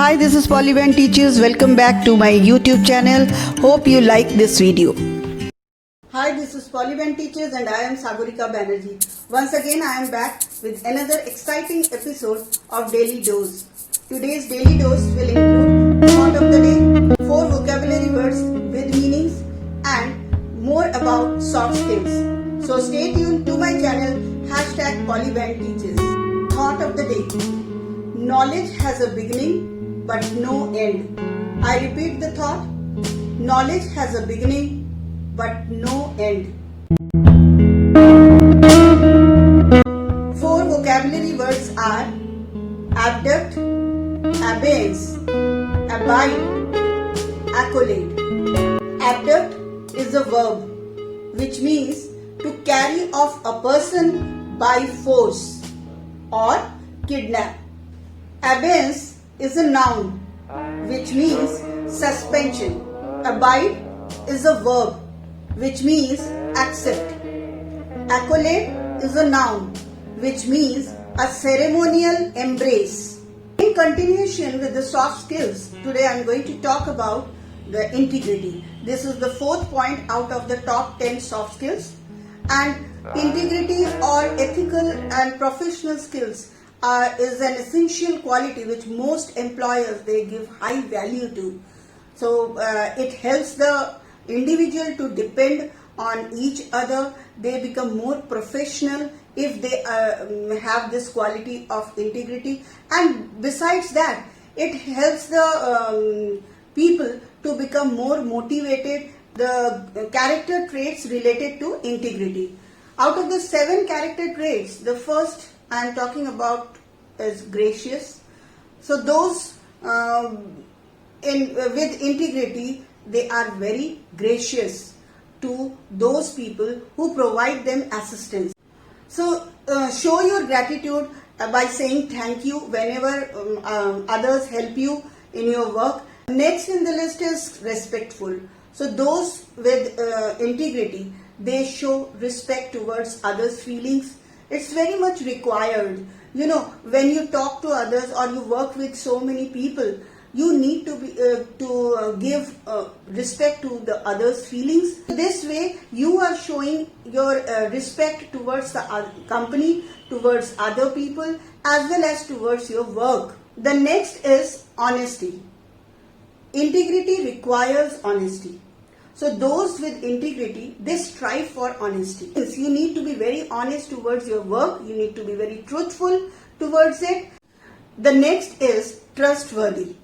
Hi, this is Polyvan Teachers. Welcome back to my YouTube channel. Hope you like this video. Hi, this is Polyvan Teachers and I am Sagurika Banerjee. Once again, I am back with another exciting episode of Daily Dose. Today's Daily Dose will include thought of the day, 4 vocabulary words with meanings, and more about soft skills. So stay tuned to my channel, #Polyvan Teachers. Thought of the day. Knowledge has a beginning but no end. I repeat the thought. Knowledge has a beginning but no end. 4 vocabulary words are abduct, abeyance, abide, accolade. Abduct is a verb which means to carry off a person by force or kidnap. Abeyance is a noun which means suspension. Abide is a verb which means accept. Accolade is a noun which means a ceremonial embrace. In continuation with the soft skills, today I am going to talk about the integrity. This is the 4th point out of the top 10 soft skills. And integrity or ethical and professional skills is an essential quality which most employers they give high value to. So it helps the individual to depend on each other. They become more professional if they have this quality of integrity, and besides that it helps the people to become more motivated. The character traits related to integrity. Out of the 7 character traits, the first I am talking about is gracious. So those with integrity, they are very gracious to those people who provide them assistance. So show your gratitude by saying thank you whenever others help you in your work. Next in the list is respectful. So those with integrity, they show respect towards others' feelings. It's very much required. You know, when you talk to others or you work with so many people, you need to give respect to the others' feelings. This way, you are showing your respect towards the company, towards other people, as well as towards your work. The next is honesty. Integrity requires honesty. So those with integrity, they strive for honesty. You need to be very honest towards your work. You need to be very truthful towards it. The next is trustworthy.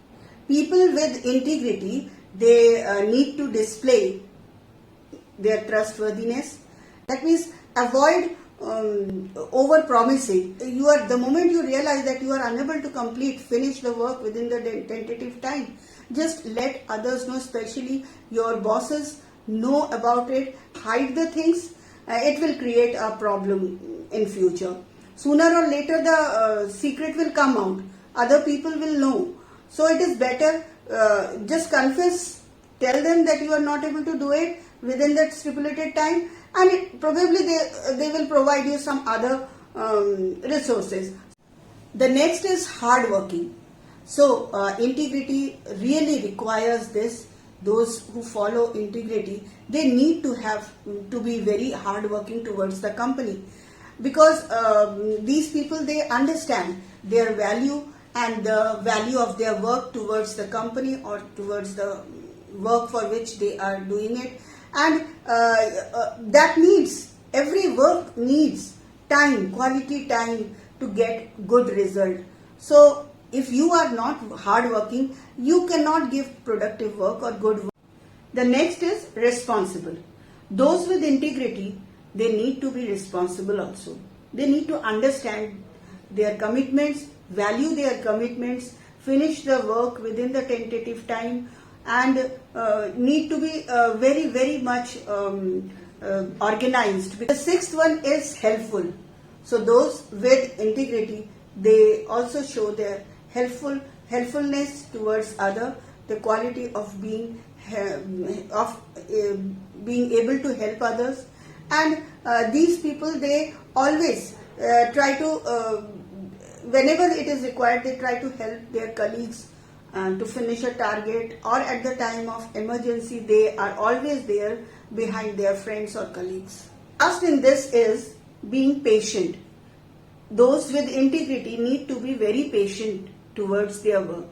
People with integrity, they need to display their trustworthiness. That means avoid over promising. The moment you realize that you are unable to finish the work within the tentative time, just let others know, especially your bosses, know about it. Hide the things. It will create a problem in future. Sooner or later the secret will come out. Other people will know. So it is better just confess, tell them that you are not able to do it within that stipulated time, and probably they will provide you some other resources. The next is hardworking. So integrity really requires this. Those who follow integrity, they need to be very hardworking towards the company, because these people, they understand their value and the value of their work towards the company or towards the work for which they are doing it. And that needs, every work needs time, quality time to get good result. So if you are not hardworking, you cannot give productive work or good work. The next is responsible. Those with integrity, they need to be responsible also. They need to understand their commitments, value their commitments, finish the work within the tentative time, and need to be very, very much organized. The 6th one is helpful. So those with integrity, they also show their helpfulness towards other, the quality of being able to help others. And these people, they always try to whenever it is required, they try to help their colleagues to finish a target, or at the time of emergency they are always there behind their friends or colleagues. Last in this is being patient. Those with integrity need to be very patient towards their work.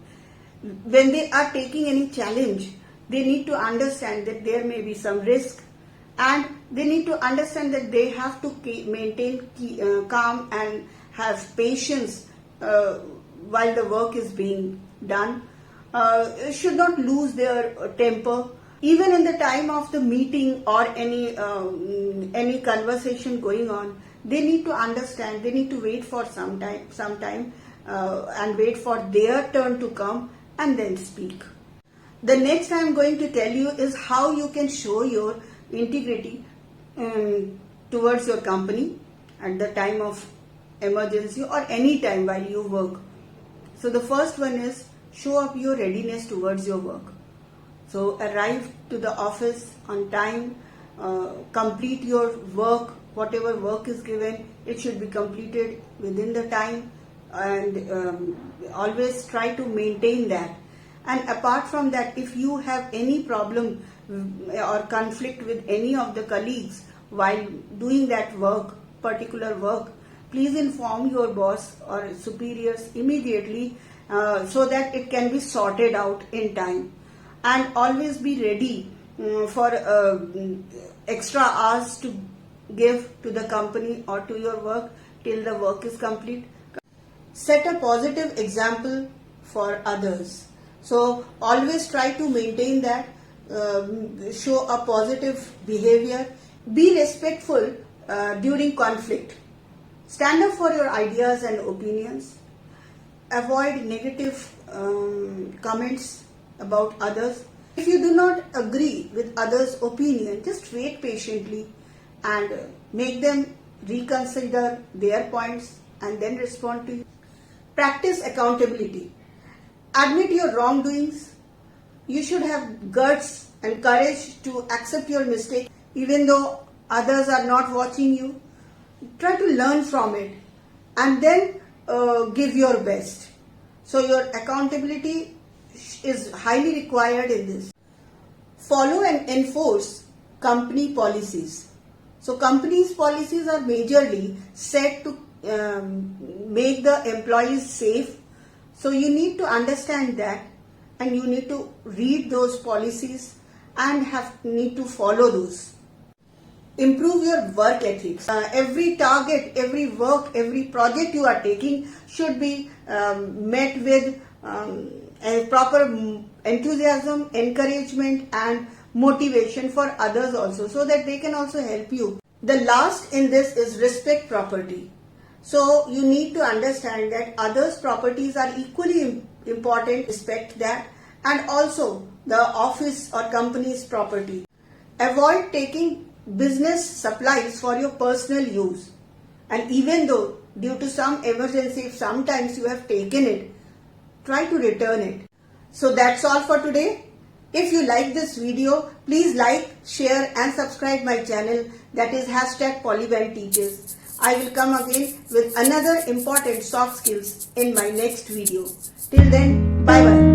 When they are taking any challenge, they need to understand that there may be some risk, and they need to understand that they have to maintain calm and have patience while the work is being done. Should not lose their temper. Even in the time of the meeting or any conversation going on, they need to understand, they need to wait for some time and wait for their turn to come and then speak. The next I am going to tell you is how you can show your integrity towards your company at the time of emergency or any time while you work. So the first one is show up your readiness towards your work. So arrive to the office on time, complete your work, whatever work is given, it should be completed within the time, and always try to maintain that. And apart from that, if you have any problem or conflict with any of the colleagues while doing that work, particular work, please inform your boss or superiors immediately so that it can be sorted out in time. And always be ready for extra hours to give to the company or to your work till the work is complete. Set a positive example for others. So always try to maintain that, show a positive behavior, be respectful during conflict, stand up for your ideas and opinions, avoid negative comments about others. If you do not agree with others' opinion, just wait patiently and make them reconsider their points and then respond to you. Practice accountability. Admit your wrongdoings. You should have guts and courage to accept your mistake even though others are not watching you. Try to learn from it and then give your best. So your accountability is highly required in this. Follow and enforce company policies. So companies' policies are majorly set to make the employees safe. So you need to understand that, and you need to read those policies and need to follow those. Improve your work ethics. Every target, every work, every project you are taking should be met with a proper enthusiasm, encouragement and motivation for others also, so that they can also help you. The last in this is respect property. So you need to understand that others' properties are equally important, respect that, and also the office or company's property. Avoid taking business supplies for your personal use, and even though due to some emergency, if sometimes you have taken it, try to return it. So that's all for today. If you like this video, please like, share and subscribe my channel, that is #PolyBandTeaches. I will come again with another important soft skills in my next video. Till then, bye bye.